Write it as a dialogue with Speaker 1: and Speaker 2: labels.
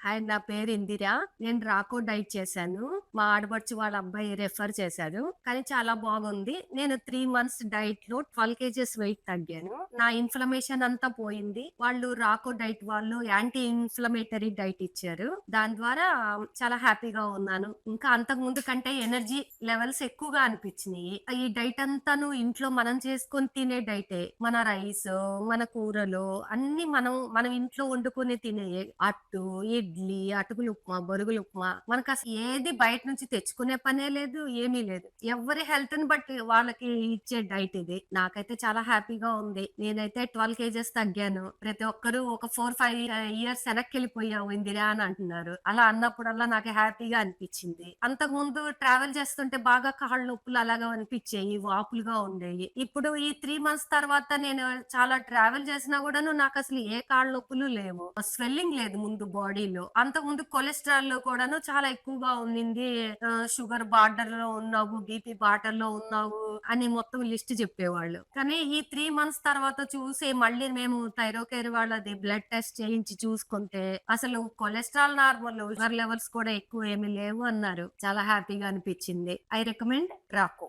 Speaker 1: Hi, నా పేరు ఇందిర. నేను రాకో డైట్ చేశాను. మా ఆడపడుచు వాళ్ళ అబ్బాయి రెఫర్ చేశారు. కానీ చాలా బాగుంది. నేను 3 మంత్స్ డైట్‌లో 12 కేజెస్ వెయిట్ తగ్గాను. నా ఇన్‌ఫ్లమేషన్ అంతా పోయింది. వాళ్ళు రాకో డైట్ వాళ్ళు యాంటీ ఇన్‌ఫ్లమేటరీ డైట్ ఇచ్చారు. దాని ద్వారా చాలా హ్యాపీగా ఉన్నాను. ఇంకా అంతకుముందు కంటే ఎనర్జీ లెవెల్స్ ఎక్కువగా అనిపించినియి. ఈ డైట్ అంతాను ఇంట్లో మనం చేసుకొని తినే డైటే. మన రైసు, మన కూరలు అన్నీ మనం ఇంట్లో వండుకొని తినేయే. అట్టు, ఇడ్లీ, అటుకులు ఉప్మా, బొరుగులు ఉప్మా. మనకసలు ఏది బయట నుంచి తెచ్చుకునే పనే లేదు. ఏమీ లేదు. ఎవరి హెల్త్‌ని బట్టి వాళ్ళకి ఇచ్చే డైట్ ఇది. నాకైతే చాలా హ్యాపీగా ఉంది. నేనైతే 12 కేజెస్ తగ్గాను. ప్రతి ఒక్కరు ఒక 4, 5 ఇయర్స్ వెనక్కెళ్ళిపోయావు ఇందిరా అని అంటున్నారు. అలా అన్నప్పుడల్లా నాకు హ్యాపీగా అనిపిచ్చింది. అంతకుముందు ట్రావెల్ చేస్తుంటే బాగా కాళ్ళు నొప్పులు అలాగా అనిపిచ్చేయి. వాపులుగా ఉండేయి. ఇప్పుడు ఈ 3 మంత్స్ తర్వాత నేను చాలా ట్రావెల్ చేసినా గూడాను నాకసలు ఏ కాళ్ళ నొప్పులు లేవు. స్వెల్లింగ్ లేదు ముందు బాడీలో. అంతకుముందు కొలెస్ట్రాల్ కూడాను చాలా ఎక్కువగా ఉండింది. షుగర్ బార్డర్‌లో ఉన్నావు, బీపీ బార్డర్‌లో ఉన్నావు అని మొత్తం లిస్ట్ చెప్పేవాళ్ళు. కానీ ఈ 3 మంత్స్ తర్వాత చూసి మళ్ళీ మేము థైరోకేర్ వాళ్ళది బ్లడ్ టెస్ట్ చేయించి చూసుకుంటే అసలు కొలెస్ట్రాల్ నార్మల్, షుగర్ లెవెల్స్ కూడా ఎక్కువ ఏమి లేవు అన్నారు. చాలా హ్యాపీగా అనిపిచ్చింది. I recommend రాకో.